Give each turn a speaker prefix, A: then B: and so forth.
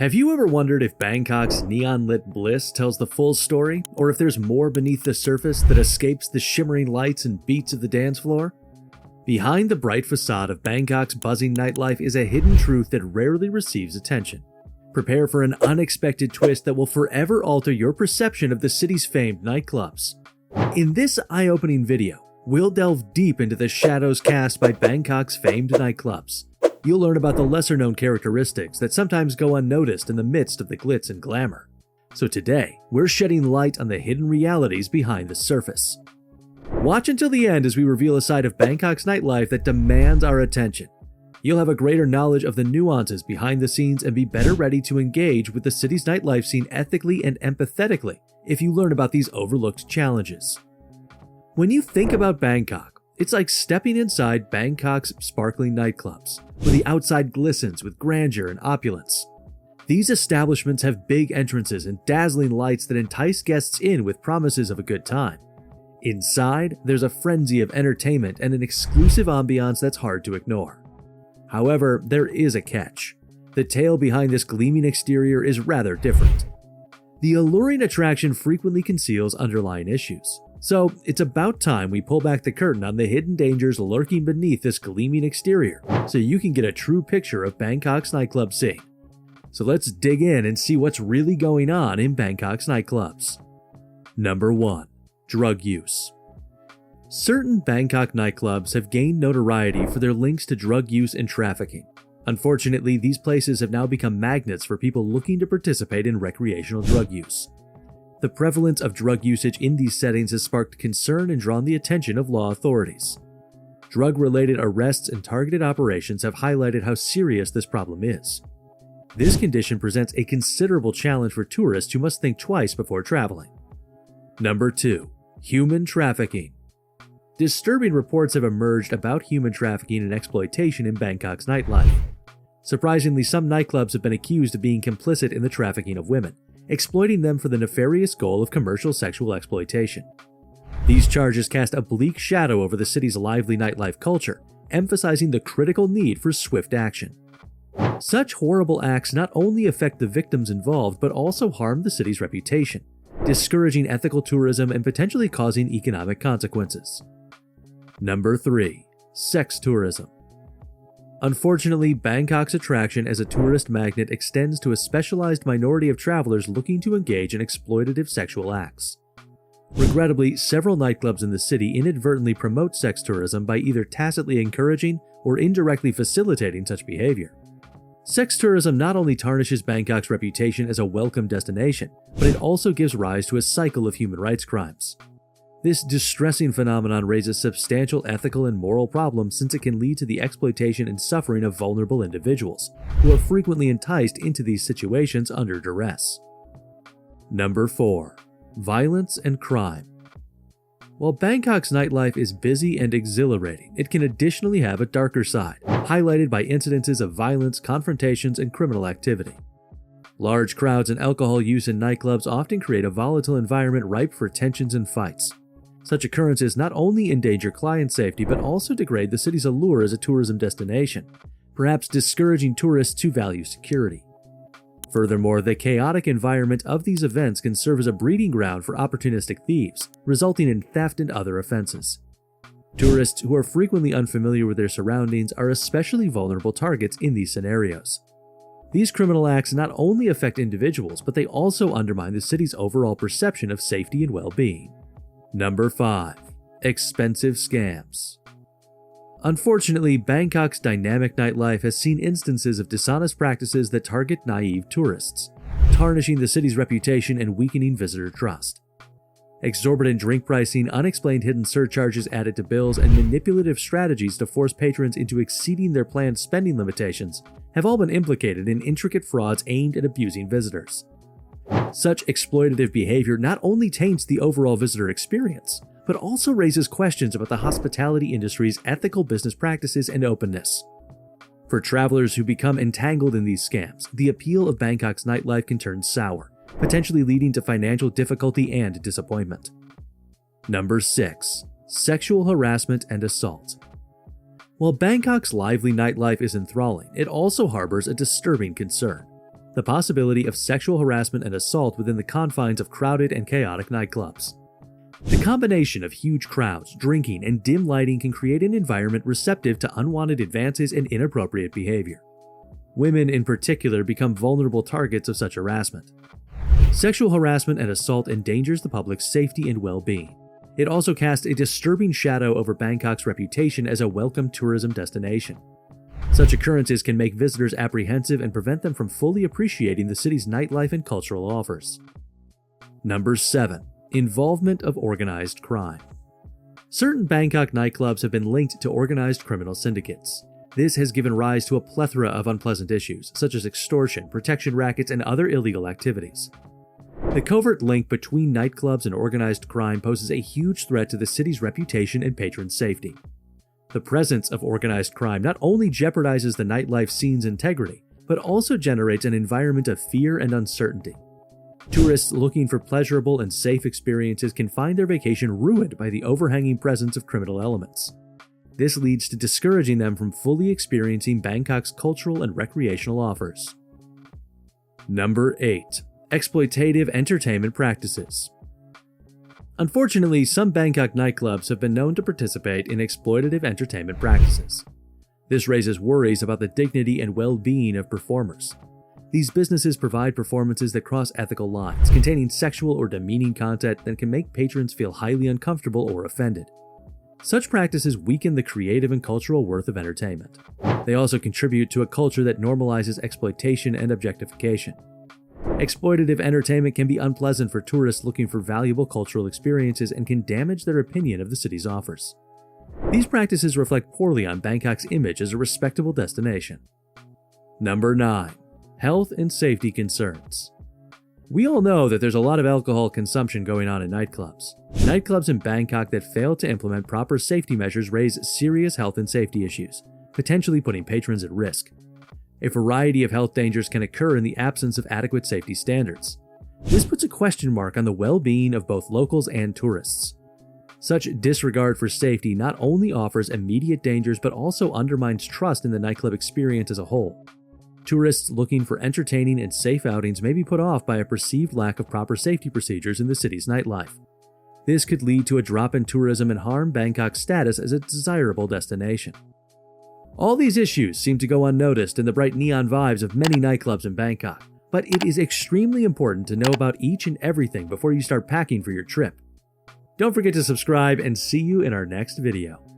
A: Have you ever wondered if Bangkok's neon-lit bliss tells the full story, or if there's more beneath the surface that escapes the shimmering lights and beats of the dance floor? Behind the bright facade of Bangkok's buzzing nightlife is a hidden truth that rarely receives attention. Prepare for an unexpected twist that will forever alter your perception of the city's famed nightclubs. In this eye-opening video, we'll delve deep into the shadows cast by Bangkok's famed nightclubs. You'll learn about the lesser-known characteristics that sometimes go unnoticed in the midst of the glitz and glamour. So today, we're shedding light on the hidden realities behind the surface. Watch until the end as we reveal a side of Bangkok's nightlife that demands our attention. You'll have a greater knowledge of the nuances behind the scenes and be better ready to engage with the city's nightlife scene ethically and empathetically if you learn about these overlooked challenges. When you think about Bangkok, it's like stepping inside Bangkok's sparkling nightclubs, where the outside glistens with grandeur and opulence. These establishments have big entrances and dazzling lights that entice guests in with promises of a good time. Inside, there's a frenzy of entertainment and an exclusive ambiance that's hard to ignore. However, there is a catch. The tale behind this gleaming exterior is rather different. The alluring attraction frequently conceals underlying issues. So, it's about time we pull back the curtain on the hidden dangers lurking beneath this gleaming exterior so you can get a true picture of Bangkok's nightclub scene. So let's dig in and see what's really going on in Bangkok's nightclubs. Number 1. Drug use. Certain Bangkok nightclubs have gained notoriety for their links to drug use and trafficking. Unfortunately, these places have now become magnets for people looking to participate in recreational drug use. The prevalence of drug usage in these settings has sparked concern and drawn the attention of law authorities. Drug-related arrests and targeted operations have highlighted how serious this problem is. This condition presents a considerable challenge for tourists who must think twice before traveling. Number 2. Human trafficking. Disturbing reports have emerged about human trafficking and exploitation in Bangkok's nightlife. Surprisingly, some nightclubs have been accused of being complicit in the trafficking of women, exploiting them for the nefarious goal of commercial sexual exploitation. These charges cast a bleak shadow over the city's lively nightlife culture, emphasizing the critical need for swift action. Such horrible acts not only affect the victims involved but also harm the city's reputation, discouraging ethical tourism and potentially causing economic consequences. Number 3. Sex tourism. Unfortunately, Bangkok's attraction as a tourist magnet extends to a specialized minority of travelers looking to engage in exploitative sexual acts. Regrettably, several nightclubs in the city inadvertently promote sex tourism by either tacitly encouraging or indirectly facilitating such behavior. Sex tourism not only tarnishes Bangkok's reputation as a welcome destination, but it also gives rise to a cycle of human rights crimes. This distressing phenomenon raises substantial ethical and moral problems since it can lead to the exploitation and suffering of vulnerable individuals, who are frequently enticed into these situations under duress. Number 4. Violence and crime. While Bangkok's nightlife is busy and exhilarating, it can additionally have a darker side, highlighted by incidences of violence, confrontations, and criminal activity. Large crowds and alcohol use in nightclubs often create a volatile environment ripe for tensions and fights. Such occurrences not only endanger client safety but also degrade the city's allure as a tourism destination, perhaps discouraging tourists who value security. Furthermore, the chaotic environment of these events can serve as a breeding ground for opportunistic thieves, resulting in theft and other offenses. Tourists who are frequently unfamiliar with their surroundings are especially vulnerable targets in these scenarios. These criminal acts not only affect individuals, but they also undermine the city's overall perception of safety and well-being. Number 5. Expensive scams. Unfortunately, Bangkok's dynamic nightlife has seen instances of dishonest practices that target naive tourists, tarnishing the city's reputation and weakening visitor trust. Exorbitant drink pricing, unexplained hidden surcharges added to bills, and manipulative strategies to force patrons into exceeding their planned spending limitations have all been implicated in intricate frauds aimed at abusing visitors. Such exploitative behavior not only taints the overall visitor experience, but also raises questions about the hospitality industry's ethical business practices and openness. For travelers who become entangled in these scams, the appeal of Bangkok's nightlife can turn sour, potentially leading to financial difficulty and disappointment. Number 6. Sexual harassment and assault. While Bangkok's lively nightlife is enthralling, it also harbors a disturbing concern. the possibility of sexual harassment and assault within the confines of crowded and chaotic nightclubs. The combination of huge crowds, drinking, and dim lighting can create an environment receptive to unwanted advances and inappropriate behavior. Women in particular become vulnerable targets of such harassment. Sexual harassment and assault endangers the public's safety and well-being. It also casts a disturbing shadow over Bangkok's reputation as a welcome tourism destination. Such occurrences can make visitors apprehensive and prevent them from fully appreciating the city's nightlife and cultural offers. Number 7. Involvement of organized crime. Certain Bangkok nightclubs have been linked to organized criminal syndicates. This has given rise to a plethora of unpleasant issues, such as extortion, protection rackets, and other illegal activities. The covert link between nightclubs and organized crime poses a huge threat to the city's reputation and patron safety. The presence of organized crime not only jeopardizes the nightlife scene's integrity, but also generates an environment of fear and uncertainty. Tourists looking for pleasurable and safe experiences can find their vacation ruined by the overhanging presence of criminal elements. This leads to discouraging them from fully experiencing Bangkok's cultural and recreational offers. Number 8. Exploitative entertainment practices. Unfortunately, some Bangkok nightclubs have been known to participate in exploitative entertainment practices. This raises worries about the dignity and well-being of performers. These businesses provide performances that cross ethical lines, containing sexual or demeaning content that can make patrons feel highly uncomfortable or offended. Such practices weaken the creative and cultural worth of entertainment. They also contribute to a culture that normalizes exploitation and objectification. Exploitative entertainment can be unpleasant for tourists looking for valuable cultural experiences and can damage their opinion of the city's offers. These practices reflect poorly on Bangkok's image as a respectable destination. Number 9. Health and safety concerns. We all know that there's a lot of alcohol consumption going on in nightclubs. Nightclubs in Bangkok that fail to implement proper safety measures raise serious health and safety issues, potentially putting patrons at risk. A variety of health dangers can occur in the absence of adequate safety standards. This puts a question mark on the well-being of both locals and tourists. Such disregard for safety not only offers immediate dangers but also undermines trust in the nightclub experience as a whole. Tourists looking for entertaining and safe outings may be put off by a perceived lack of proper safety procedures in the city's nightlife. This could lead to a drop in tourism and harm Bangkok's status as a desirable destination. All these issues seem to go unnoticed in the bright neon vibes of many nightclubs in Bangkok, but it is extremely important to know about each and everything before you start packing for your trip. Don't forget to subscribe and see you in our next video.